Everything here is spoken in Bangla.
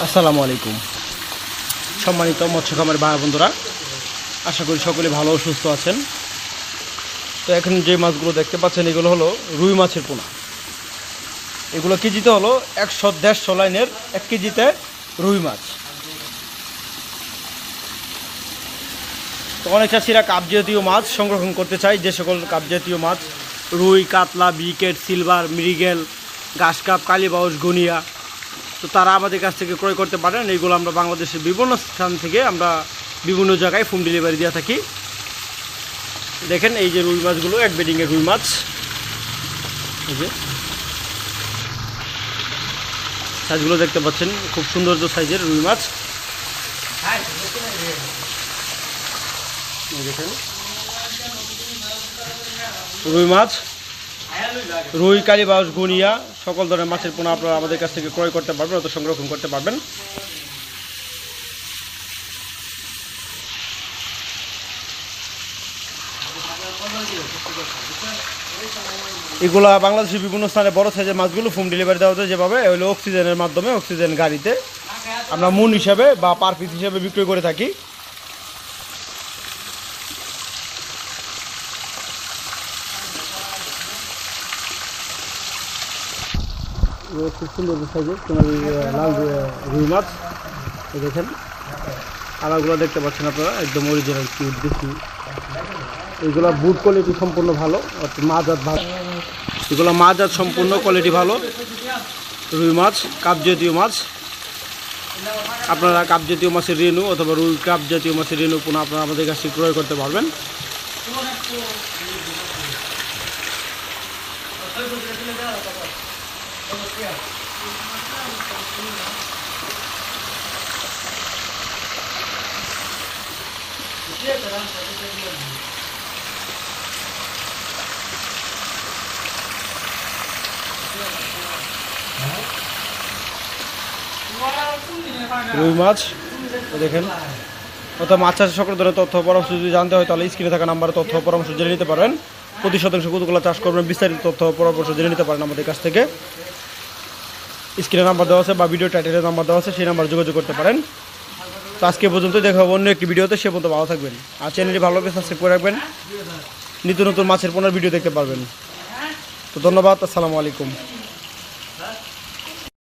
আসসালামু আলাইকুম সম্মানিত মৎস্য খামার ভাই বন্ধুরা, আশা করি সকলে ভালো ও সুস্থ আছেন। তো এখন যে মাছগুলো দেখতে পাচ্ছেন এগুলো হলো রুই মাছের পোনা। এগুলো কেজিতে হলো 100-150 লাইনের 1 কেজিতে রুই মাছ। তো অনেক চাষিরা কাপ জাতীয় মাছ সংরক্ষণ করতে চায়, যে সকল কাপ জাতীয় মাছ রুই, কাতলা, বিকেট, সিলভার, মৃগেল, ঘাস কাপ, কালীবাউস, গনিয়া, তো তারা আমাদের কাছ থেকে ক্রয় করতে পারেন। এইগুলো আমরা বাংলাদেশের বিভিন্ন স্থান থেকে আমরা বিভিন্ন জায়গায় হোম ডেলিভারি দিয়ে থাকি। দেখেন এই যে রুই মাছগুলো, এক বেডিংয়ের রুই মাছ, এই যে সাইজগুলো দেখতে পাচ্ছেন, খুব সৌন্দর্য সাইজের রুই মাছ। দেখেন রুই মাছ, রুই, কালীবাউস, গুনিয়া সকল ধরনের মাছের পোনা আপনারা আমাদের কাছ থেকে ক্রয় করতে পারবেন অথবা সংরক্ষণ করতে পারবেন। এগুলা বাংলাদেশের বিভিন্ন স্থানে বড় সাইজের মাছগুলো হোম ডেলিভারি দেওয়া হচ্ছে, যেভাবে হলো অক্সিজেনের মাধ্যমে, অক্সিজেন গাড়িতে আমরা মন হিসাবে বা পার পিস হিসাবে বিক্রয় করে থাকি। খুব সুন্দর সাইজের লাল রুই মাছ দেখেন। আলাগুলো দেখতে পাচ্ছেন আপনারা, একদম অরিজিনাল কিউট দেশি। এগুলো বুট কোয়ালিটি সম্পূর্ণ ভালো, মাজাত ভালো, এগুলো মাজাত সম্পূর্ণ কোয়ালিটি ভালো রুই মাছ, কাপ জাতীয় মাছ। আপনারা কাপ জাতীয় মাছের রেনু অথবা রুই কাপ জাতীয় মাছের রেনু পুনঃ আপনারা আমাদের কাছে ক্রয় করতে পারবেন। রুই মাছ দেখেন, অর্থাৎ মাছ চাষের সকল ধরনের তথ্য পরামর্শ যদি জানতে হয় তাহলে স্ক্রিনে থাকা নাম্বারে তথ্য পরামর্শ জেনে নিতে পারেন। প্রতি শতাংশ কতগুলো চাষ করবেন বিস্তারিত তথ্য পরামর্শ জেনে নিতে পারেন আমাদের কাছ থেকে। স্ক্রিনে নাম্বার দেওয়া আছে বা ভিডিও টাইটেলের নাম্বার দেওয়া আছে, সেই নাম্বার যোগাযোগ করতে পারেন। তো আজকে পর্যন্ত দেখা হবে অন্য একটি ভিডিওতে, সে পর্যন্ত ভালো থাকবেন আর চ্যানেলটি ভালোভাবে সাবস্ক্রাইব করে রাখবেন, নিত্য নতুন মাছের পোনার ভিডিও দেখতে পারবেন। তো ধন্যবাদ, আসসালামু আলাইকুম।